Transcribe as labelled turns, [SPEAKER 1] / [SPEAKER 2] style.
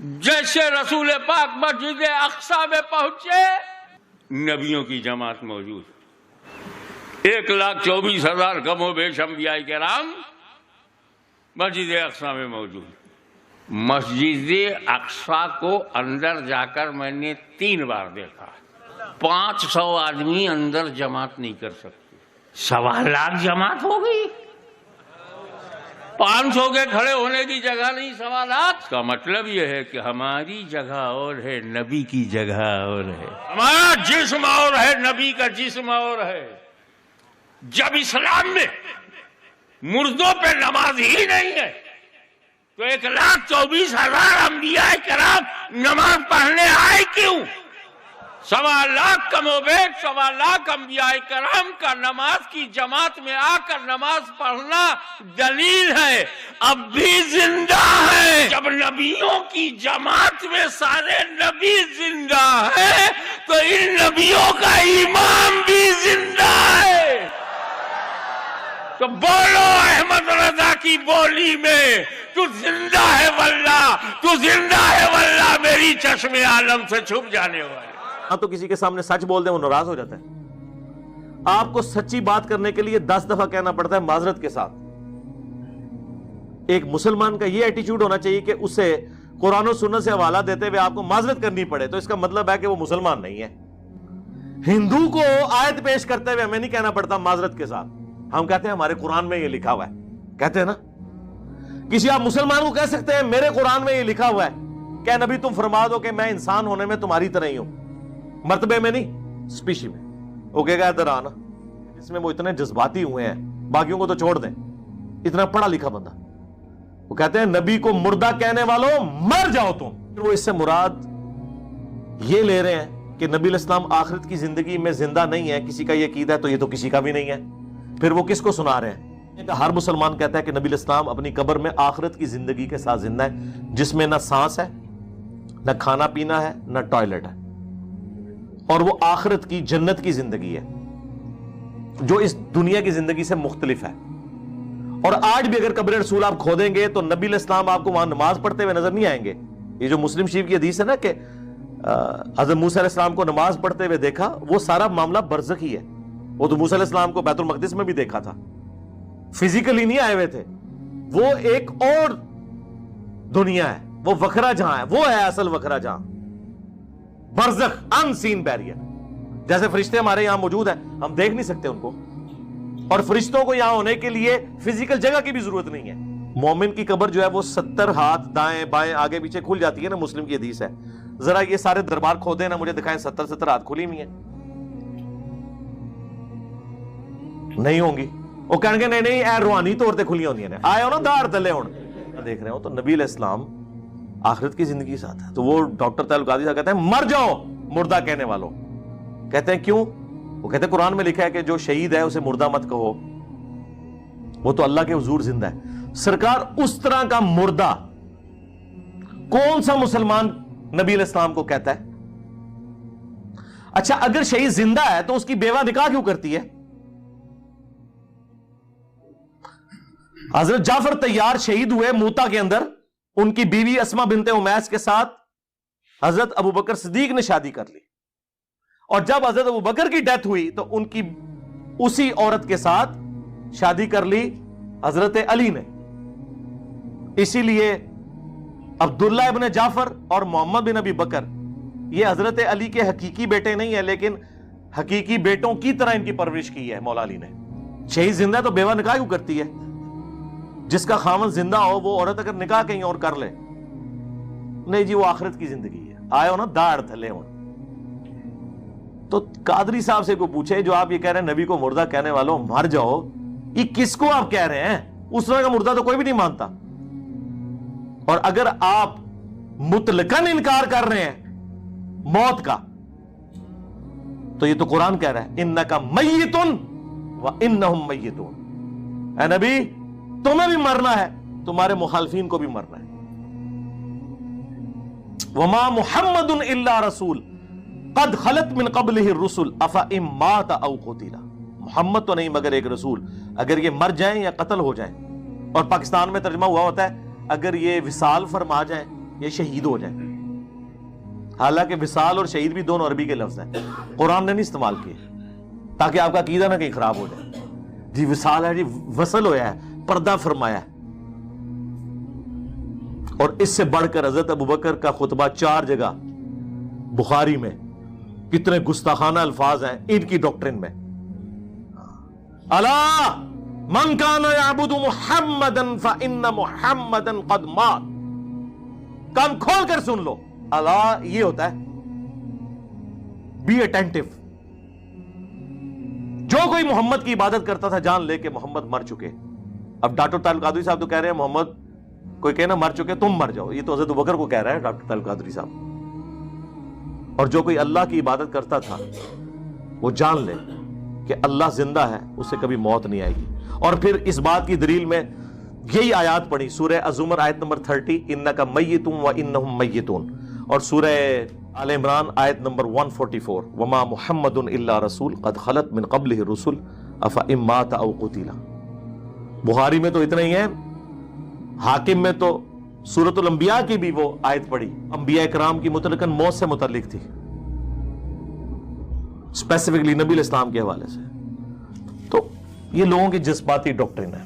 [SPEAKER 1] جیسے رسول پاک مسجد اقصی میں پہنچے نبیوں کی جماعت موجود، 1,24,000 کم و بیش انبیاء کرام مسجد اقصی میں موجود۔ مسجد اقصی کو اندر جا کر میں نے 3 بار دیکھا، 500 آدمی اندر جماعت نہیں کر سکتے، 1.25 لاکھ جماعت ہو گئی، 500 کے کھڑے ہونے کی جگہ نہیں، 1.25 لاکھ۔ کا مطلب یہ ہے کہ ہماری جگہ اور ہے، نبی کی جگہ اور ہے، ہمارا جسم اور ہے، نبی کا جسم اور ہے۔ جب اسلام میں مردوں پہ نماز ہی نہیں ہے تو 1,24,000 انبیاء کرام نماز پڑھنے آئے کیوں؟ 1.25 لاکھ کم و بیش 1.25 لاکھ انبیاء کرام کا نماز کی جماعت میں آ کر نماز پڑھنا دلیل ہے اب بھی زندہ ہے۔ جب نبیوں کی جماعت میں سارے نبی زندہ ہے تو ان نبیوں کا امام بھی زندہ ہے۔ تو بولو احمد رضا کی بولی میں، تو زندہ ہے واللہ، تو زندہ ہے واللہ، میری چشم عالم سے چھپ جانے والے۔
[SPEAKER 2] ہاں تو کسی کے سامنے سچ بول دیں وہ ناراض ہو جاتا ہے۔ آپ کو سچی بات کرنے کے لیے 10 دفعہ کہنا پڑتا ہے معذرت کے ساتھ۔ ایک مسلمان کا یہ ایٹیچیوڈ ہونا چاہیے کہ اسے قرآن و سنت سے حوالہ دیتے ہوئے آپ کو معذرت کرنی پڑے تو اس کا مطلب ہے کہ وہ مسلمان نہیں ہے۔ ہندو کو آیت پیش کرتے ہوئے ہمیں نہیں کہنا پڑتا معذرت کے ساتھ، ہم کہتے ہیں ہمارے قرآن میں یہ لکھا ہوا ہے، کہتے ہیں نا۔ کسی آپ مسلمان کو کہہ سکتے ہیں میرے قرآن میں یہ لکھا ہوا ہے کہ نبی تم فرما دو کہ میں انسان ہونے میں تمہاری طرح ہی ہوں، مرتبے میں نہیں، سپیشی میں۔ وہ کہے گا ادھر آنا، اس میں وہ اتنے جذباتی ہوئے ہیں، باقیوں کو تو چھوڑ دیں، اتنا پڑھا لکھا بندہ۔ وہ کہتے ہیں نبی کو مردہ کہنے والوں مر جاؤ تم۔ وہ اس سے مراد یہ لے رہے ہیں کہ نبی علیہ السلام آخرت کی زندگی میں زندہ نہیں ہے۔ کسی کا یہ عقیدہ ہے تو یہ تو کسی کا بھی نہیں ہے، پھر وہ کس کو سنا رہے ہیں؟ ہر مسلمان کہتا ہے کہ نبی علیہ السلام اپنی قبر میں آخرت کی زندگی کے ساتھ زندہ ہے، جس میں نہ سانس ہے، نہ کھانا پینا ہے، نہ ٹوائلٹ ہے، اور وہ آخرت کی جنت کی زندگی ہے جو اس دنیا کی زندگی سے مختلف ہے۔ اور آج بھی اگر قبر رسول آپ کھودیں گے تو نبی علیہ السلام آپ کو وہاں نماز پڑھتے ہوئے نظر نہیں آئیں گے۔ یہ جو مسلم شریف کی حدیث ہے نا کہ حضرت موسیٰ علیہ السلام کو نماز پڑھتے ہوئے دیکھا، وہ سارا معاملہ برزخی ہے۔ وہ تو موسیٰ علیہ السلام کو بیت المقدس میں بھی دیکھا تھا، فزیکلی نہیں آئے ہوئے تھے، وہ ایک اور دنیا ہے، وہ وکھرا جہاں ہے، وہ ہے اصل وکھرا جہاں، برزخ، ان سین بیریئر۔ جیسے فرشتے ہمارے یہاں موجود ہیں، ہم دیکھ نہیں سکتے ان کو، اور فرشتوں کو یہاں ہونے کے لیے فزیکل جگہ کی بھی ضرورت نہیں ہے۔ مومن کی قبر جو ہے وہ 70 ہاتھ دائیں بائیں آگے پیچھے کھل جاتی ہے نا، مسلم کی حدیث ہے۔ ذرا یہ سارے دربار کھودے نا، مجھے دکھائیں 70 ہاتھ کھلی ہوئی ہیں، نہیں ہوں گی۔ وہ کہیں گے نہیں نہیں اے روحانی طور تے کھلی ہوندیاں نے، آئے ہو نا دار تلے ہون دیکھ رہے ہو۔ تو نبی علیہ السلام آخرت کی زندگی ساتھ ہے، تو وہ ڈاکٹر تعلق قادری صاحب کہتے ہیں مر جاؤ مردہ کہنے والوں۔ کہتے ہیں کیوں؟ وہ کہتے ہیں قرآن میں لکھا ہے کہ جو شہید ہے اسے مردہ مت کہو، وہ تو اللہ کے حضور زندہ ہے۔ سرکار اس طرح کا مردہ کون سا مسلمان نبی علیہ السلام کو کہتا ہے؟ اچھا اگر شہید زندہ ہے تو اس کی بیوہ نکاح کیوں کرتی ہے؟ حضرت جعفر طیار شہید ہوئے موتا کے اندر، ان کی بیوی اسما بنت امیس کے ساتھ حضرت ابوبکر صدیق نے شادی کر لی، اور جب حضرت ابوبکر کی ڈیتھ ہوئی تو ان کی اسی عورت کے ساتھ شادی کر لی حضرت علی نے۔ اسی لیے عبداللہ ابن جعفر اور محمد بن ابی بکر یہ حضرت علی کے حقیقی بیٹے نہیں ہیں، لیکن حقیقی بیٹوں کی طرح ان کی پرورش کی ہے مولا علی نے۔ شہید زندہ ہے تو بیوہ نکاح کیوں کرتی ہے؟ جس کا خاوند زندہ ہو وہ عورت اگر نکاح کہیں اور کر لے، نہیں جی وہ آخرت کی زندگی ہے، آئے ہو نا داڑ تھلے ہو۔ تو قادری صاحب سے کوئی پوچھے جو آپ یہ کہہ رہے ہیں نبی کو مردہ کہنے والوں مر جاؤ، یہ کس کو آپ کہہ رہے ہیں؟ اس طرح کا مردہ تو کوئی بھی نہیں مانتا۔ اور اگر آپ مطلقاً انکار کر رہے ہیں موت کا تو یہ تو قرآن کہہ رہا ہے انکا میتن وانہم میتون، اے نبی تمہیں بھی مرنا ہے، تمہارے مخالفین کو بھی مرنا ہے۔ وما محمد الا رسول قد خلت من قبلہ الرسل افئن مات او قتل، محمد تو نہیں مگر ایک رسول، اگر یہ مر جائیں یا قتل ہو جائیں، اور پاکستان میں ترجمہ ہوا ہوتا ہے اگر یہ وصال فرما جائیں یہ شہید ہو جائے. حالانکہ وصال اور شہید بھی دونوں عربی کے لفظ ہیں, قرآن نے نہیں استعمال کیے تاکہ آپ کا عقیدہ نہ کہیں خراب ہو جائے. جی وصال ہے, جی وصل ہویا ہے, پردہ فرمایا ہے. اور اس سے بڑھ کر حضرت ابوبکر کا خطبہ 4 جگہ بخاری میں, کتنے گستاخانہ الفاظ ہیں ان کی ڈاکٹرن میں. الا من کان یعبد محمدا فان محمدا قد مات. کان کھول کر سن لو, الا یہ ہوتا ہے بی اٹینٹو. جو کوئی محمد کی عبادت کرتا تھا جان لے کہ محمد مر چکے. اب ڈاکٹر طارق قادری صاحب تو کہہ رہے ہیں محمد کوئی کہنا مر چکے تم مر جاؤ, یہ تو حضرت ابوبکر کو کہہ رہا ہے ڈاکٹر طارق قادری صاحب. اور جو کوئی اللہ کی عبادت کرتا تھا وہ جان لے کہ اللہ زندہ ہے, اسے کبھی موت نہیں آئے گی. اور پھر اس بات کی دلیل میں یہی آیات پڑھی, سورہ الزمر آیت نمبر 30, انک میت و انہم میتون, اور سورہ آل عمران آیت نمبر 144, وما محمد الا رسول قد خلت من قبلہ الرسل افئن مات او قتل. بخاری میں تو اتنا ہی ہے, حاکم میں تو سورۃ الانبیاء کی بھی وہ آیت پڑھی, انبیاء کرام کی متعلقاً موت سے متعلق تھی, اسپیسیفکلی نبی علیہ السلام کے حوالے سے. تو یہ لوگوں کی جذباتی ڈاکٹرن ہے.